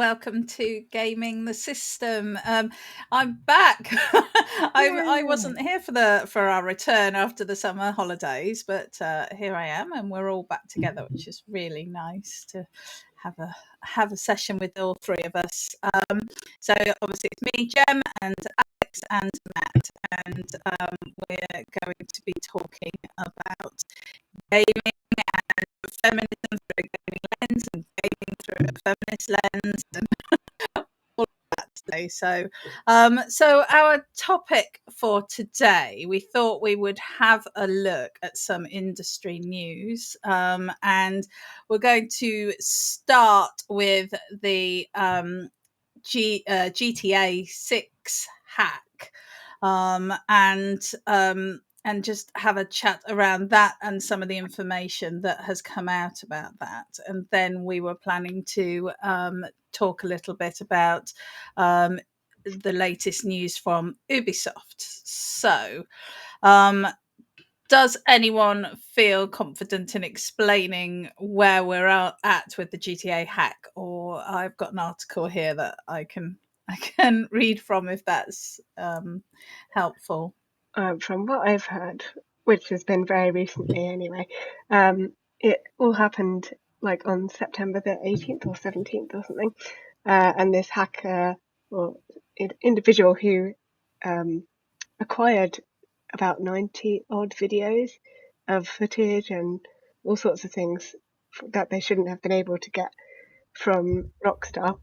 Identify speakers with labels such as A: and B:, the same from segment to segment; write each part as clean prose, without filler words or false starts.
A: welcome to Gaming the System. I'm back. I wasn't here for our return after the summer holidays, but here I am, and we're all back together, which is really nice to have a session with all three of us. So obviously it's me, Jem, and Alex, and Matt, and we're going to be talking about gaming and feminism through a gaming lens and gaming through a feminist lens and all of that today. So our topic for today, we thought we would have a look at some industry news, and we're going to start with the GTA 6 hack, and just have a chat around that and some of the information that has come out about that. And then we were planning to talk a little bit about the latest news from Ubisoft. So, does anyone feel confident in explaining where we're at with the GTA hack? Or I've got an article here that I can read from if that's helpful.
B: From what I've heard, which has been very recently anyway, it all happened like on September the 18th or 17th or something. And this hacker or individual who acquired about 90 odd videos of footage and all sorts of things that they shouldn't have been able to get from Rockstar,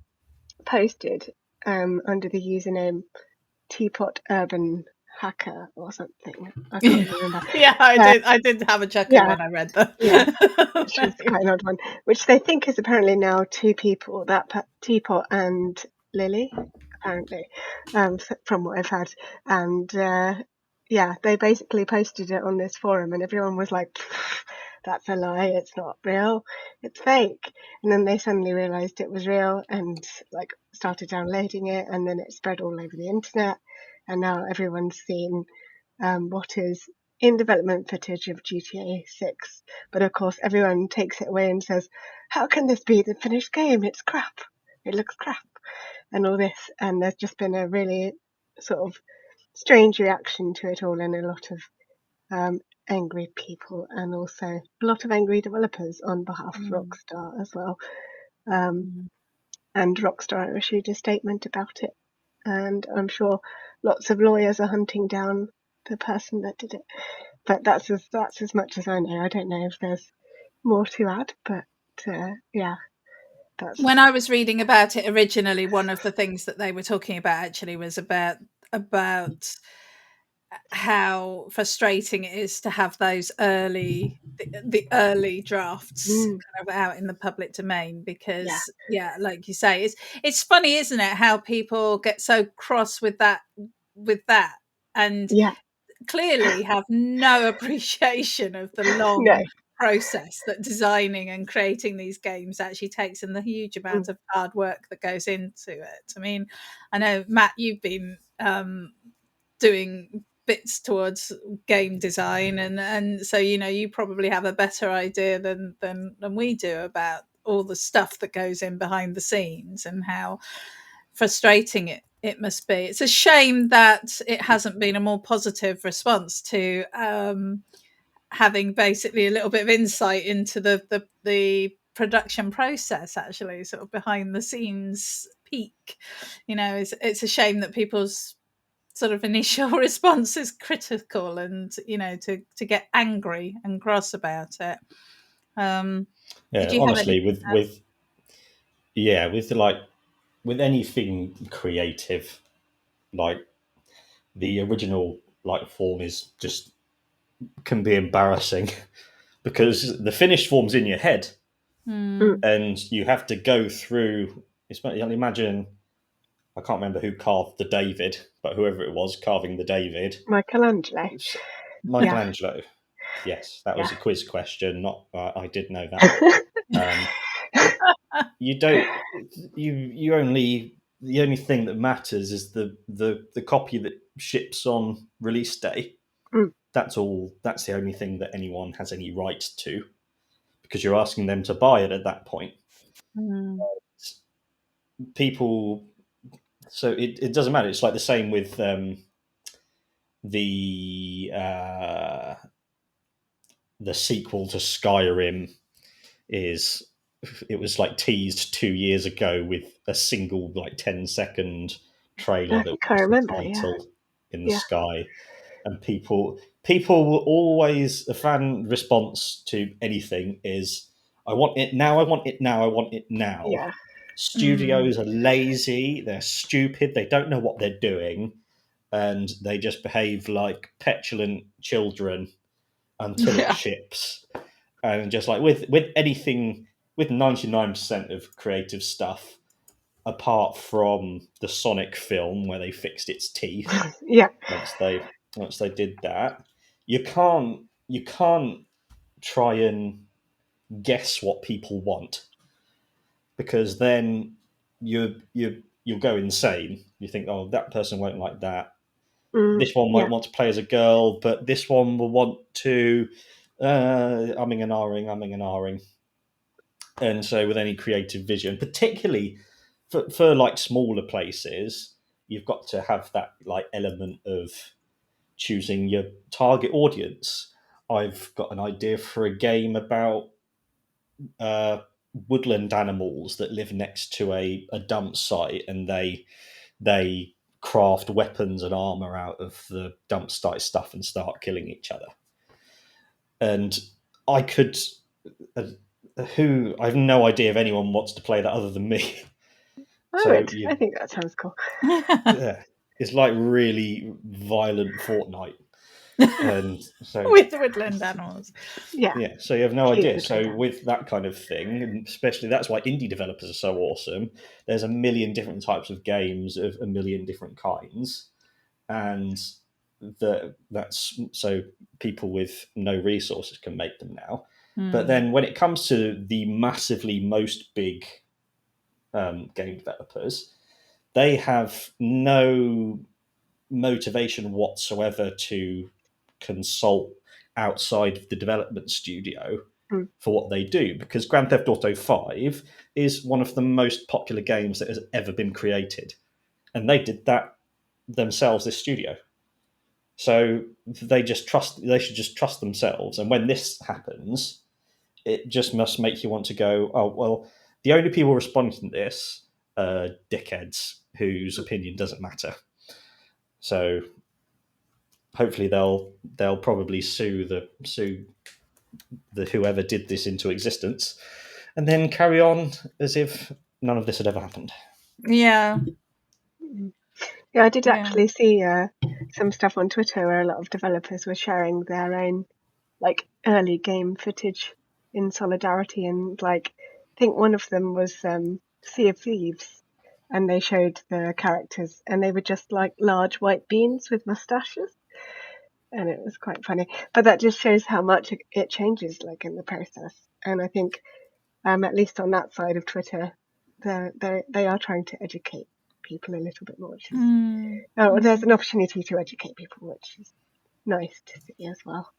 B: posted under the username Teapot Urban Hacker or something. I can't remember.
A: Yeah, I did have a chuckle when I read that.
B: Yeah, which was quite an odd one. Which they think is apparently now two people, that Teapot and Lily, apparently, from what I've heard. And they basically posted it on this forum, and everyone was like, "That's a lie. It's not real. It's fake." And then they suddenly realised it was real and like started downloading it, and then it spread all over the internet. And now everyone's seen what is in development footage of GTA 6. But of course, everyone takes it away and says, how can this be the finished game? It's crap. It looks crap. And all this. And there's just been a really sort of strange reaction to it all, and a lot of angry people, and also a lot of angry developers on behalf of Rockstar as well. And Rockstar issued a statement about it. And I'm sure lots of lawyers are hunting down the person that did it. But that's as much as I know. I don't know if there's more to add, but that's...
A: When I was reading about it originally, one of the things that they were talking about actually was about how frustrating it is to have those early drafts kind of out in the public domain, because like you say, it's funny, isn't it, how people get so cross with that and clearly have no appreciation of the long process that designing and creating these games actually takes, and the huge amount of hard work that goes into it. I mean, I know, Matt, you've been doing bits towards game design, and so you probably have a better idea than we do about all the stuff that goes in behind the scenes and how frustrating it must be. It's a shame that it hasn't been a more positive response to having basically a little bit of insight into the production process, actually, sort of behind the scenes peak. It's a shame that people's sort of initial response is critical, and to get angry and cross about it.
C: Honestly, with anything creative, like the original form is just can be embarrassing because the finished form's in your head, and you have to go through. Imagine, I can't remember who carved the David, but whoever it was carving the David,
B: Michelangelo.
C: Yes, that was a quiz question. Not I did know that. You don't. You only. The only thing that matters is the copy that ships on release day. That's all. That's the only thing that anyone has any right to, because you're asking them to buy it at that point. people. So it doesn't matter. It's like the same with the uh, the sequel to Skyrim. Is it was like teased 2 years ago with a single like 10-second trailer
B: I
C: that
B: think I
C: was the
B: remember.
C: title in the
B: Yeah,
C: sky, and people will always, a fan response to anything is, I want it now, I want it now, I want it now.
B: yeah,
C: Studios are lazy, they're stupid, they don't know what they're doing, and they just behave like petulant children until it
A: Yeah.
C: ships. And just like with anything, with 99% of creative stuff, apart from the Sonic film where they fixed its teeth,
B: yeah.
C: once they did that, you can't try and guess what people want, because then you'll go insane. You think, oh, that person won't like that. This one
B: Yeah.
C: might want to play as a girl, but this one will want to umming and ahhing. And so with any creative vision, particularly for like smaller places, you've got to have that like element of choosing your target audience. I've got an idea for a game about uh, woodland animals that live next to a dump site, and they craft weapons and armor out of the dump site stuff and start killing each other. And I could, uh, who I have no idea if anyone wants to play that other than me.
B: I
C: So
B: would. I think that sounds cool.
C: yeah, it's like really violent Fortnite, and so
A: With woodland animals.
B: Yeah,
C: yeah, so you have no
B: cute
C: idea.
B: woodland
C: So
B: animals.
C: with that kind of thing, and especially that's why indie developers are so awesome. There's a million different types of games of a million different kinds, and that's so people with no resources can make them now. But then when it comes to the massively most big game developers, they have no motivation whatsoever to consult outside of the development studio
B: Mm.
C: for what they do, because Grand Theft Auto 5 is one of the most popular games that has ever been created, and they did that themselves, this studio. So they should just trust themselves, and when this happens, it just must make you want to go, oh well, the only people responding to this are dickheads whose opinion doesn't matter. So hopefully they'll probably sue the whoever did this into existence, and then carry on as if none of this had ever happened.
A: Yeah.
B: Yeah, I did
A: Yeah.
B: actually see some stuff on Twitter where a lot of developers were sharing their own like early game footage in solidarity, and like I think one of them was Sea of Thieves, and they showed the characters, and they were just like large white beans with mustaches, and it was quite funny. But that just shows how much it changes, like in the process. And I think, at least on that side of Twitter, they are trying to educate people a little bit more, which is there's an opportunity to educate people, which is nice to see as well.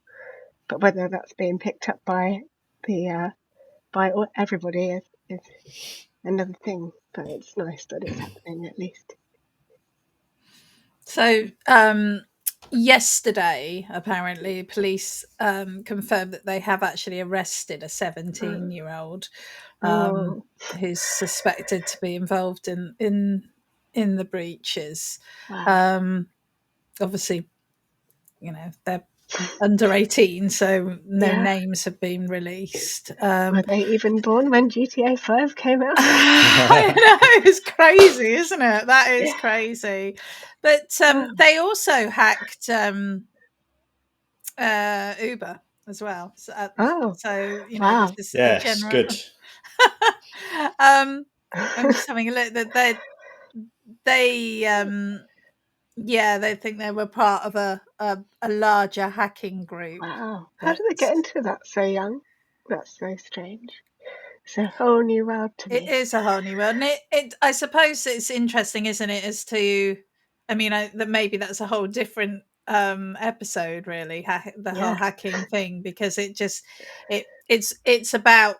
B: But whether that's being picked up by the by everybody is another thing. But it's nice that it's happening at least.
A: So yesterday, apparently, police confirmed that they have actually arrested a 17-year-old
B: Oh
A: who's suspected to be involved in the breaches.
B: wow!
A: Obviously, they're under 18, so no
B: Yeah,
A: names have been released.
B: were they even born when GTA 5 came out?
A: I know, it's crazy, isn't it? That is
B: Yeah.
A: crazy. But
B: Oh,
A: they also hacked Uber as well.
B: oh
A: So this
B: wow!
A: is a
C: Yes,
A: general.
C: good.
A: um, I'm just having a look. That they yeah, they think they were part of a larger hacking group.
B: Wow. How
A: But
B: did they get into that so young? That's so strange. It's a whole new world to
A: it
B: me.
A: is a whole new world, and it I suppose it's interesting, isn't it, as to, I mean, that maybe that's a whole different episode, really, the whole
B: Yeah.
A: hacking thing, because it's about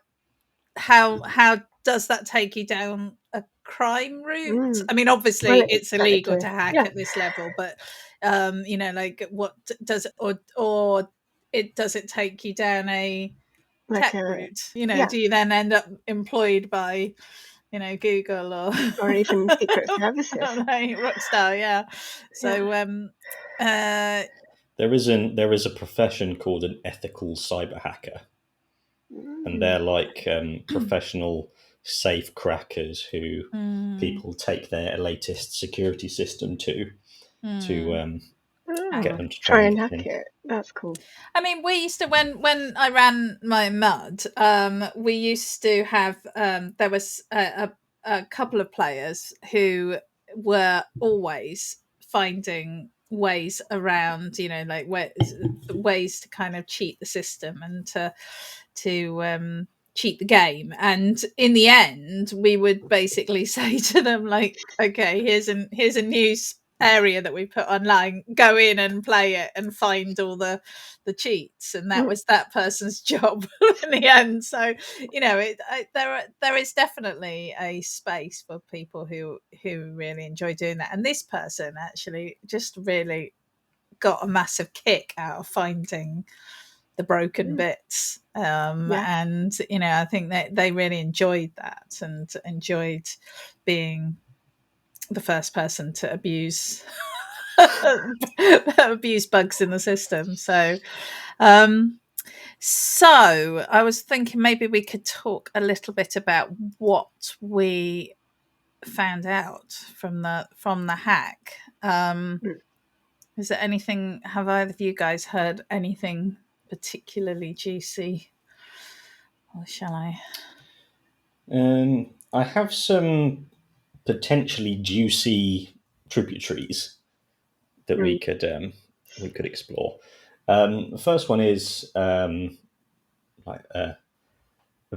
A: how does that take you down crime route. I mean,
B: Well,
A: obviously it's illegal
B: technically,
A: to hack
B: yeah.
A: at this level, but like what does it, or it does it take you down a
B: Like
A: tech
B: a,
A: route?
B: yeah,
A: Do you then end up employed by Google
B: or even secret
A: or
B: services.
A: Rockstar? Yeah. So
C: There is a profession called an ethical cyber hacker, and
B: Mm.
C: they're like professional safe crackers who
A: mm,
C: people take their latest security system to
B: Oh,
C: get
A: hack.
C: them to try
B: try
C: and
B: and
C: get
B: hack
C: in.
B: it. That's cool.
A: I mean, we used to when I ran my mud, we used to have there was a couple of players who were always finding ways around, like ways to kind of cheat the system and to cheat the game. And in the end, we would basically say to them, like, okay, here's a new area that we put online, go in and play it and find all the cheats, and that
B: Mm.
A: was that person's job in the end. So there is definitely a space for people who really enjoy doing that, and this person actually just really got a massive kick out of finding the broken
B: Mm.
A: bits,
B: Yeah.
A: and I think that they really enjoyed that and enjoyed being the first person to abuse abuse bugs in the system. Um, so I was thinking maybe we could talk a little bit about what we found out from the hack.
B: Mm.
A: Is there anything? Have either of you guys heard anything particularly juicy, or shall I?
C: I have some potentially juicy tributaries that
B: Mm.
C: we could explore. The first one is like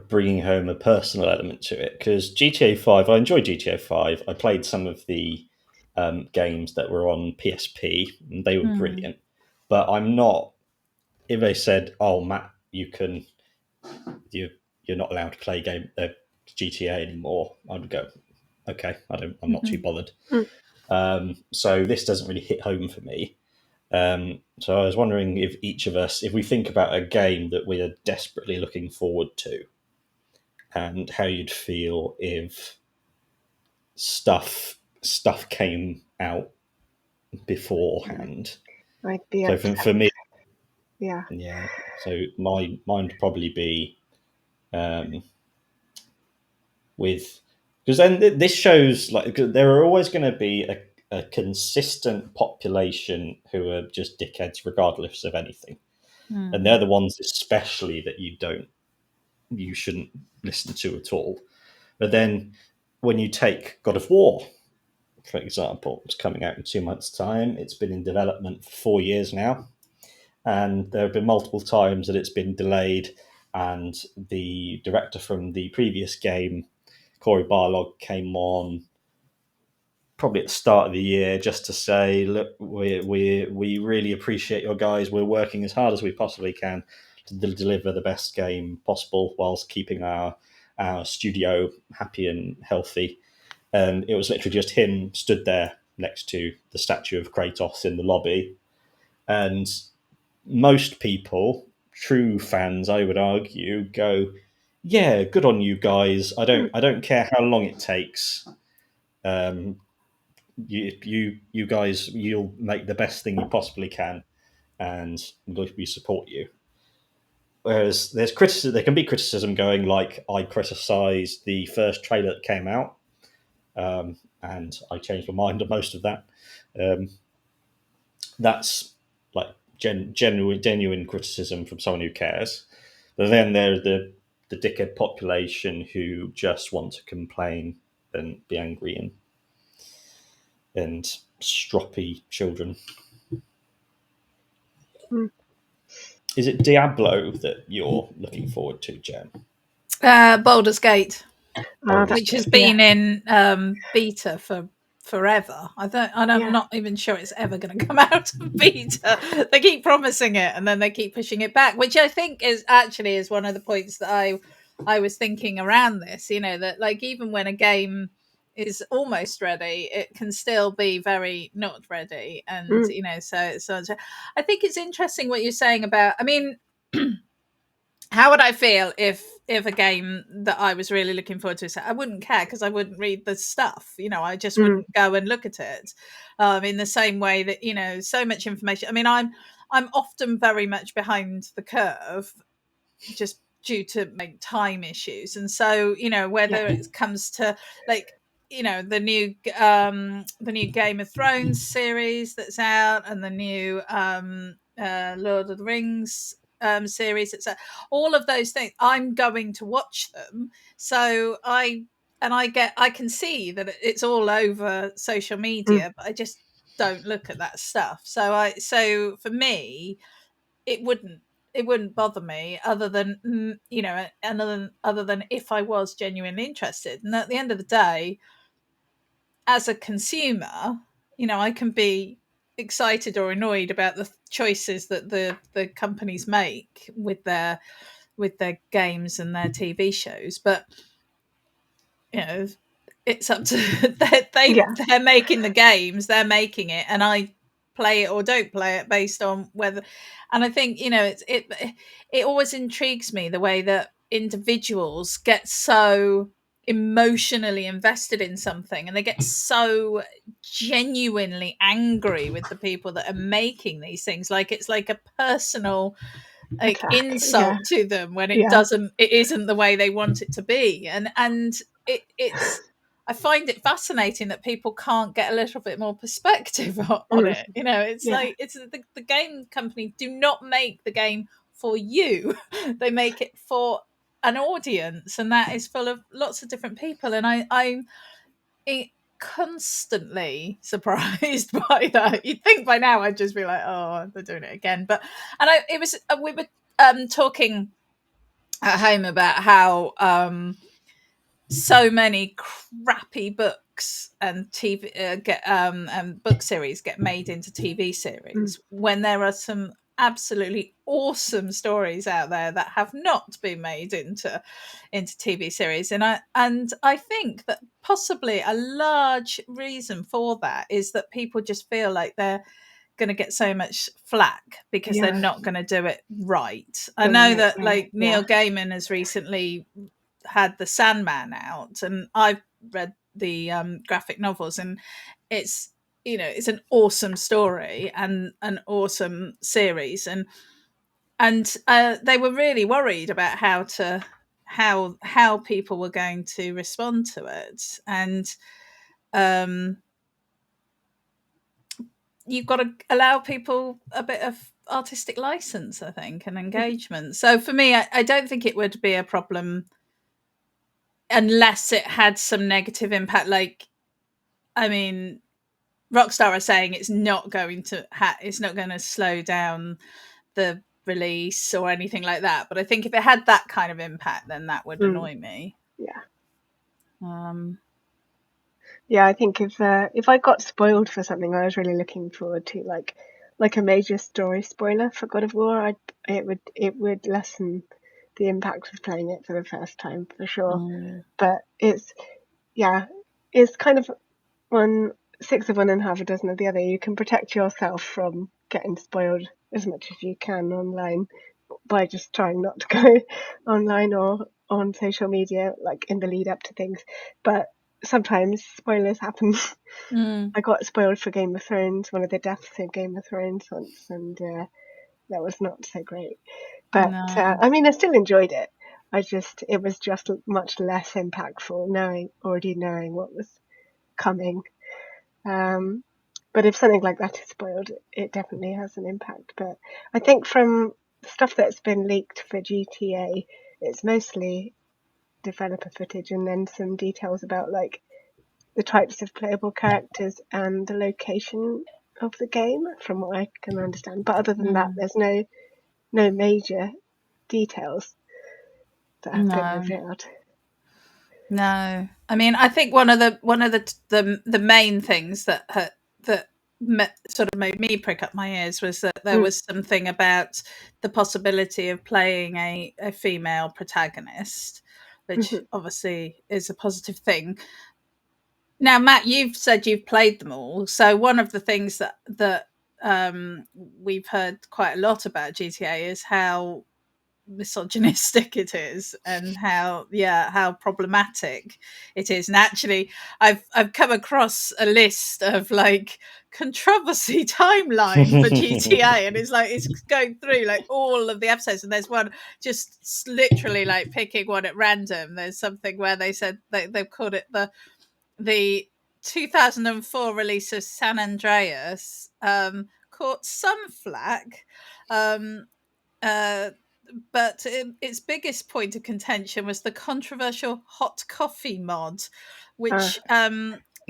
C: bringing home a personal element to it, because GTA 5, I enjoyed GTA 5. I played some of the games that were on PSP, and they were
A: Hmm.
C: brilliant. But I'm not. If they said, "Oh, Matt, you you're not allowed to play GTA anymore," I'd go, "Okay, I'm not too
A: Mhm.
C: bothered."
B: Mm.
C: So this doesn't really hit home for me. So I was wondering if each of us, if we think about a game that we are desperately looking forward to, and how you'd feel if stuff came out beforehand.
B: Like the
C: So for me,
B: yeah.
C: yeah. So mine would probably be um, with, because then this shows like there are always going to be a consistent population who are just dickheads regardless of anything, and
A: Hmm.
C: they're the ones especially that you shouldn't listen to at all. But then when you take God of War, for example, it's coming out in 2 months' time. It's been in development for 4 years now, and there have been multiple times that it's been delayed. And the director from the previous game, Corey Barlog, came on probably at the start of the year just to say, "Look, we really appreciate your guys. We're working as hard as we possibly can to deliver the best game possible whilst keeping our studio happy and healthy." And it was literally just him stood there next to the statue of Kratos in the lobby. And most people, true fans, I would argue, go, "Yeah, good on you guys.
B: Mm.
C: I don't care how long it takes. Um, you guys, you'll make the best thing you possibly can, and we support you." Whereas there's criticism, there can be criticism going like, I criticised the first trailer that came out, and I changed my mind on most of that. Um, that's like genuine criticism from someone who cares. But then there's the dickhead population who just want to complain and be angry and stroppy children.
B: Mm.
C: Is it Diablo that you're looking forward to, Jen?
A: Baldur's Gate,
C: Baldur's
A: which has
C: Gate.
B: Yeah.
A: been in beta for forever. I'm
B: Yeah.
A: not even sure it's ever going to come out of beta. They keep promising it and then they keep pushing it back, which I think is one of the points that I was thinking around this. That like even when a game is almost ready, it can still be very not ready. And so I think it's interesting what you're saying about, I mean, how would I feel if a game that I was really looking forward to, I wouldn't care because I wouldn't read the stuff, I just wouldn't go and look at it. In the same way that so much information. I mean, I'm often very much behind the curve, just due to time issues, and so whether it comes to the new Game of Thrones series that's out, and the new Lord of the Rings series, it's all of those things, I'm going to watch them. So I can see that it's all over social media, but I just don't look at that stuff. So for me, it wouldn't bother me, other than other than if I was genuinely interested. And at the end of the day, as a consumer, I can be excited or annoyed about the choices that the companies make with their games and their TV shows, but it's up to they're making the games, they're making it, and I play it or don't play it based on whether. And I think it always intrigues me the way that individuals get so emotionally invested in something, and they get so genuinely angry with the people that are making these things, like it's like a personal insult to them when it isn't the way they want it to be. And it's I find it fascinating that people can't get a little bit more perspective on it. It's like it's the game company do not make the game for you. They make it for an audience, and that is full of lots of different people. And I'm constantly surprised by that. You'd think by now I'd just be like, oh, they're doing it again. But we were talking at home about how so many crappy books and TV and book series get made into TV series, when there are some absolutely awesome stories out there that have not been made into TV series. And I think that possibly a large reason for that is that people just feel like they're going to get so much flack because they're not going to do it right. I know that Neil Gaiman has recently had the Sandman out, and I've read the graphic novels, and it's it's an awesome story and an awesome series, and they were really worried about how people were going to respond to it. And you've got to allow people a bit of artistic license, I think, and engagement. So for me, I don't think it would be a problem unless it had some negative impact. I mean, Rockstar are saying it's not going to slow down the release or anything like that. But I think if it had that kind of impact, then that would annoy me.
B: I think if I got spoiled for something I was really looking forward to, like a major story spoiler for God of War, it would lessen the impact of playing it for the first time for sure. But it's kind of six of one and half a dozen of the other. You can protect yourself from getting spoiled as much as you can online by just trying not to go online or on social media, like in the lead up to things. But sometimes spoilers happen. I got spoiled for Game of Thrones, one of the deaths in Game of Thrones once, and that was not so great. But I mean, I still enjoyed it. It was just much less impactful already knowing what was coming. But if something like that is spoiled, it definitely has an impact. But I think from stuff that's been leaked for GTA, it's mostly developer footage and then some details about like the types of playable characters and the location of the game, from what I can understand. But other than that, there's no major details that have been revealed.
A: No, I mean, I think one of the main things that sort of made me prick up my ears was that there was something about the possibility of playing a female protagonist, which obviously is a positive thing. Now, Matt, you've said you've played them all. So one of the things that we've heard quite a lot about GTA is how misogynistic it is, and how problematic it is. And actually, I've come across a list of like controversy timeline for GTA, and it's going through like all of the episodes, and there's one just literally like picking one at random. There's something where they said they've called it the 2004 release of San Andreas, caught some flack, um, uh, but its biggest point of contention was the controversial hot coffee mod, which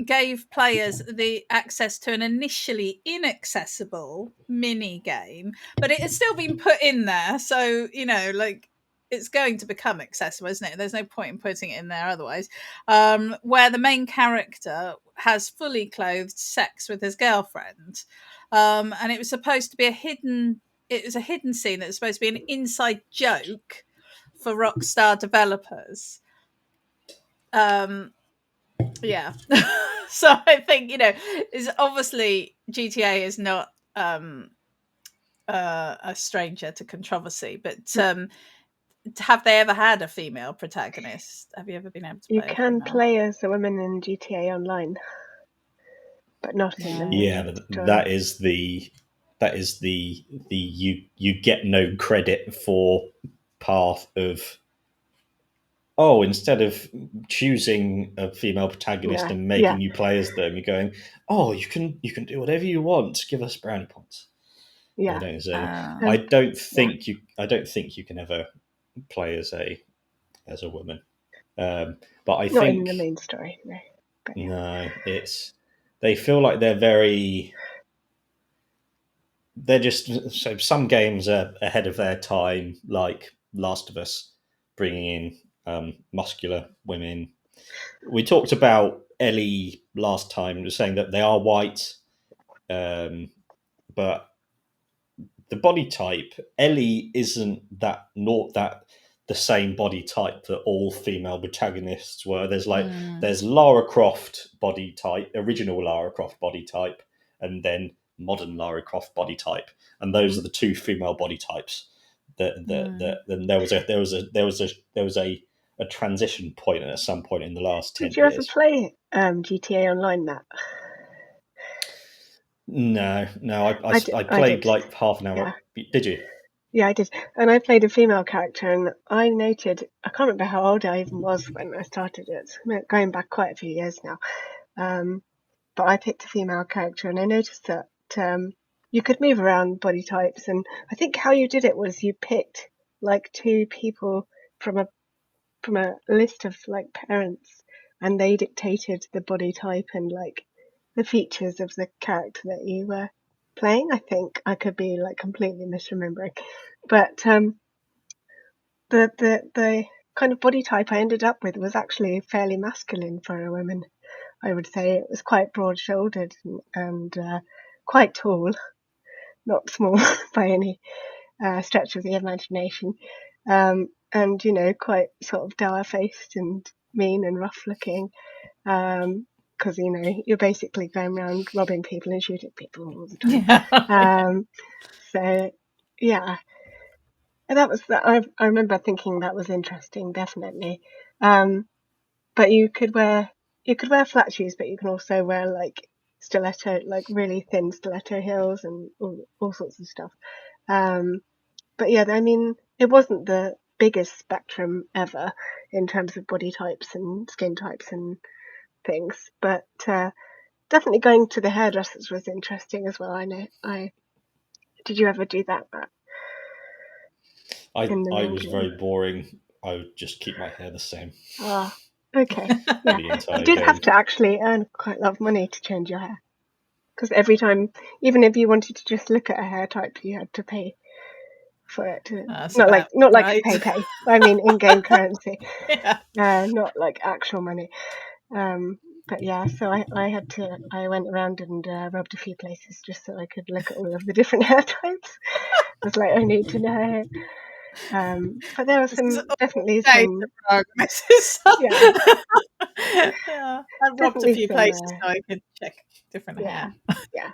A: gave players the access to an initially inaccessible mini game, but it has still been put in there. So, it's going to become accessible, isn't it? There's no point in putting it in there otherwise. Where the main character has fully clothed sex with his girlfriend. And it was supposed to be a hidden scene that was supposed to be an inside joke for Rockstar developers. Yeah. So I think, is obviously GTA is not a stranger to controversy, but have they ever had a female protagonist? Have you ever been able to
B: You
A: play a
B: can
A: female?
B: play as a woman in GTA Online, but not in the main story.
C: that is the you get no credit for path of, instead of choosing a female protagonist and making you play as them, you're going, you can do whatever you want, give us brownie points.
B: Yeah.
C: They don't deserve it. I don't think you can ever play as a woman. But I
B: not
C: think
B: in the main story, no. But yeah.
C: no, they feel like they're just, so some games are ahead of their time, like Last of Us, bringing in muscular women. We talked about Ellie last time, saying that they are white, but the body type, Ellie isn't that the same body type that all female protagonists were. There's Lara Croft body type, original Lara Croft body type, and then modern Lara Croft body type, and those are the two female body types. Then there was a transition point at some point in the last 10
B: Did you ever
C: years.
B: play GTA Online, Matt?
C: No, I played
B: I did.
C: like half an hour.
B: Yeah.
C: Did you?
B: Yeah, I did. And I played a female character, and I noted, I can't remember how old I even was when I started it, going back quite a few years now. But I picked a female character, and I noticed that you could move around body types. And I think how you did it was you picked like two people from a list of like parents, and they dictated the body type and like the features of the character that you were playing. I think I could be like completely misremembering, but the kind of body type I ended up with was actually fairly masculine for a woman. I would say it was quite broad-shouldered and quite tall, not small by any stretch of the imagination, and quite sort of dour-faced and mean and rough-looking. Because you're basically going around robbing people and shooting people all the time.
A: Yeah.
B: So yeah, and that was I remember thinking that was interesting, definitely. But you could wear flat shoes, but you can also wear like stiletto, like really thin stiletto heels and all sorts of stuff. But yeah, I mean, it wasn't the biggest spectrum ever in terms of body types and skin types and things, but definitely going to the hairdressers was interesting as well. I know. Did you ever do that, Matt? In the
C: I
B: main
C: was
B: game?
C: very boring. I would just keep my hair the same
B: Ah, okay. Yeah,
C: the
B: you
C: entire
B: did have
C: game.
B: to actually earn quite a lot of money to change your hair, because every time, even if you wanted to just look at a hair type, you had to pay for it.
A: That's
B: Not
A: about
B: like
A: right.
B: pay. I mean in-game currency,
A: Yeah.
B: not like actual money. But yeah, so I went around and rubbed a few places just so I could look at all of the different hair types. I was like, I need to know. But there were
A: This is all
B: definitely
A: data
B: some,
A: for our missus.
B: yeah.
A: Yeah, I robbed a
B: Definitely
A: few
B: some.
A: places so I could check different
B: Yeah,
A: hair.
B: yeah.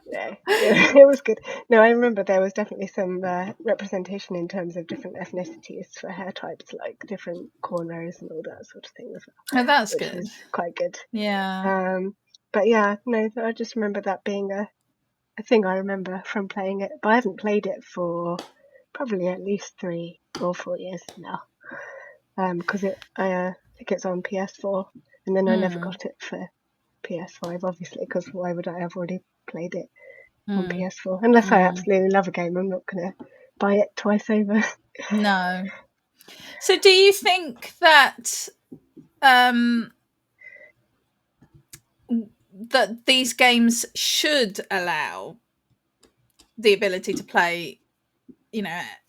B: No, it was good. No, I remember there was definitely some representation in terms of different ethnicities for hair types, like different cornrows and all that sort of thing as well,
A: Oh, that's
B: which
A: good.
B: was quite good.
A: Yeah.
B: But yeah, no, I just remember that being a thing I remember from playing it, but I haven't played it for probably at least 3 or 4 years now. Because I think it's on PS4, and then I never
A: Mm,
B: got it for PS5, obviously, because why would I have already played it on
A: mm,
B: PS4? Unless I
A: mm.
B: absolutely love a game, I'm not going to buy it twice over.
A: No. So, do you think that um, that these games should allow the ability to play,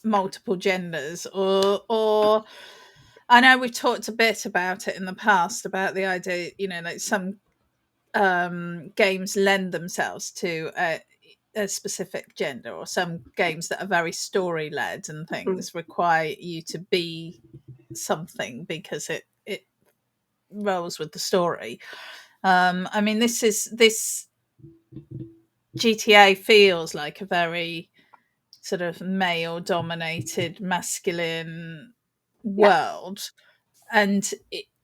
A: multiple genders, or I know we've talked a bit about it in the past about the idea, like some games lend themselves to a specific gender, or some games that are very story led and
B: Mm,
A: things require you to be something because it rolls with the story. I mean, this GTA feels like a very sort of male dominated masculine
B: yeah,
A: world, and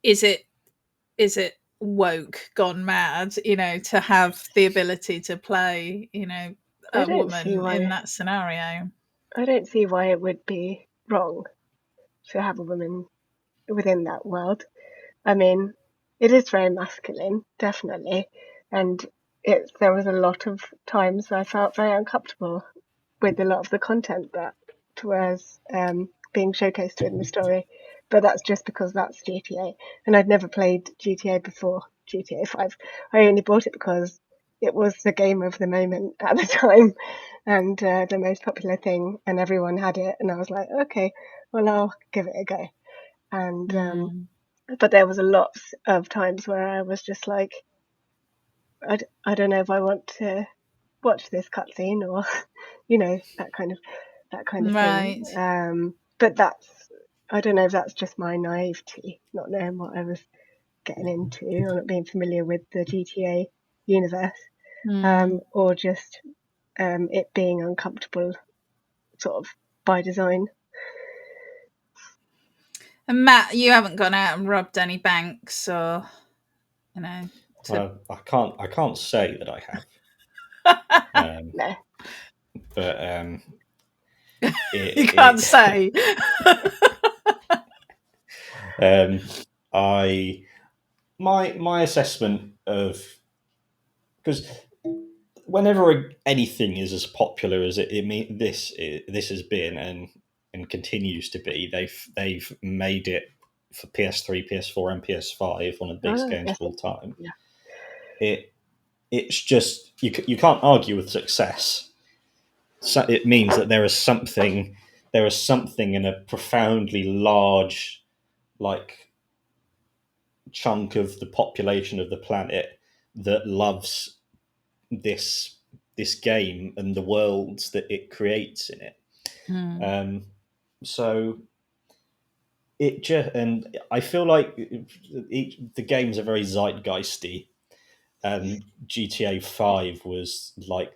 A: is it woke gone mad, to have the ability to play,
B: I
A: a
B: don't see
A: woman in
B: why.
A: that scenario.
B: I don't see why it would be wrong to have a woman within that world. I mean, it is very masculine, definitely, and there was a lot of times I felt very uncomfortable with a lot of the content that was being showcased within the story. But that's just because that's GTA, and I'd never played GTA before GTA 5. I only bought it because it was the game of the moment at the time, and the most popular thing, and everyone had it, and I was like, okay, well, I'll give it a go. And
A: Mm,
B: but there was a lot of times where I was just like, I don't know if I want to watch this cutscene or, that kind of thing.
A: right.
B: But I don't know if that's just my naivety, not knowing what I was getting into or not being familiar with the GTA universe,
A: Mm.
B: or just it being uncomfortable sort of by design.
A: And Matt, you haven't gone out and robbed any banks, or you know to
C: I can't say that I have,
B: No.
C: but
A: you can't
C: it,
A: say.
C: I my assessment of, because whenever anything is as popular as this has been and continues to be, they've made it for PS3, PS4, and PS5, one of the biggest
B: Oh,
C: games of
B: yes.
C: all time.
B: Yeah.
C: It's just you can't argue with success. So it means that there is something in a profoundly large, like, chunk of the population of the planet that loves this this game and the worlds that it creates in it.
A: Mm,
C: Um, so and I feel like the games are very zeitgeisty, and GTA 5 was like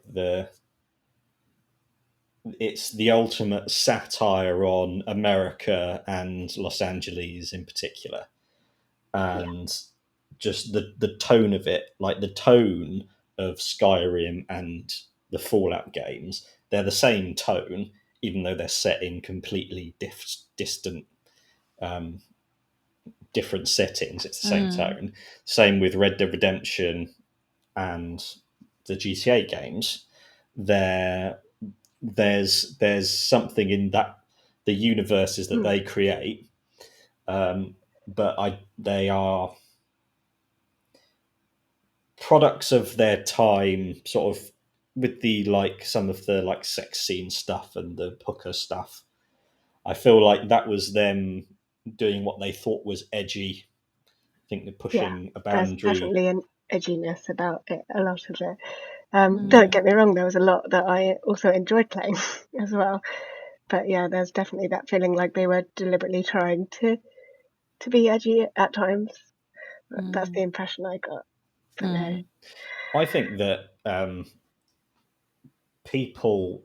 C: it's the ultimate satire on America and Los Angeles in particular,
B: Yeah.
C: and just the tone of it, like the tone of Skyrim and the Fallout games, they're the same tone, even though they're set in completely distant, um, different settings. It's the same
A: mm,
C: tone. Same with Red Dead Redemption and the GTA games. There, there's something in that the universes that
B: Mm,
C: they create, but they are products of their time, sort of, with the, like, some of the, like, sex scene stuff and the hooker stuff. I feel like that was them doing what they thought was edgy. I think they're
B: yeah.
C: pushing a
B: There's
C: boundary.
B: definitely an edginess about it, a lot of it. Don't
A: mm.
B: get me wrong, there was a lot that I also enjoyed playing as well. But yeah, there's definitely that feeling like they were deliberately trying to be edgy at times. That's the impression I got. But no.
C: I think that people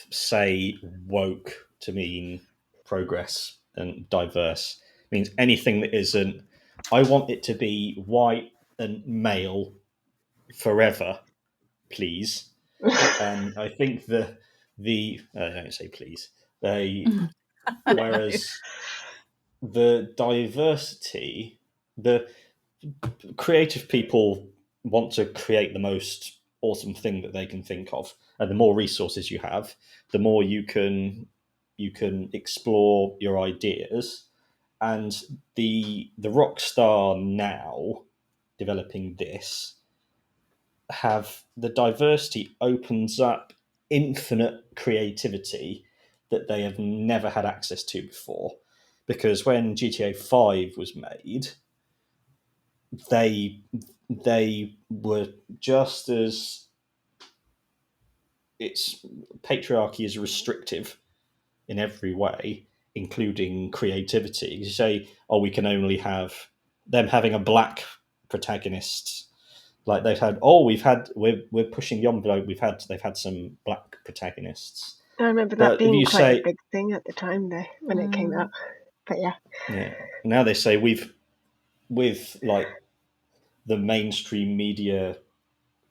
C: say woke to mean progress, and diverse means anything that isn't. I want it to be white and male forever, please. And I think the I don't say please. Whereas the diversity, the creative people want to create the most awesome thing that they can think of, and the more resources you have, the more you can explore your ideas. And the rock star now developing this have the diversity opens up infinite creativity that they have never had access to before. Because when GTA 5 was made, they they were just as its patriarchy is restrictive in every way, including creativity. You say, "Oh, we can only have them having a black protagonist." Like they've had, oh, we're pushing the envelope. They've had some black protagonists,
B: I remember that
C: but if
B: being
C: you
B: quite a
C: say,
B: big thing at the time, though, when it came out. But yeah.
C: yeah, now they say with like the mainstream media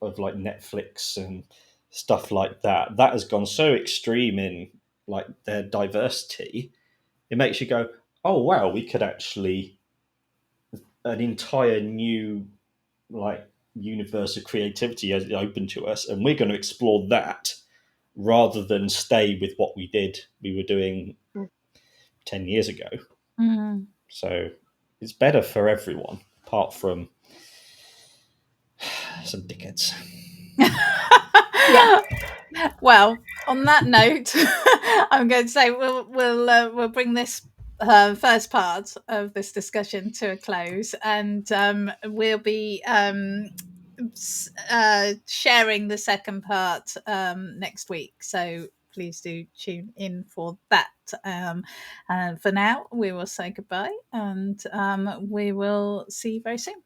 C: of like Netflix and stuff like that, that has gone so extreme in like their diversity. It makes you go, oh wow, we could actually an entire new like universe of creativity is open to us, and we're going to explore that rather than stay with what we were doing
B: Mm.
C: 10 years ago.
A: Mm.
C: So it's better for everyone, apart from some dickheads.
B: Yeah.
A: Well, on that note, I'm going to say we'll bring this first part of this discussion to a close, and we'll be sharing the second part next week. So please do tune in for that. And for now, we will say goodbye, and we will see you very soon.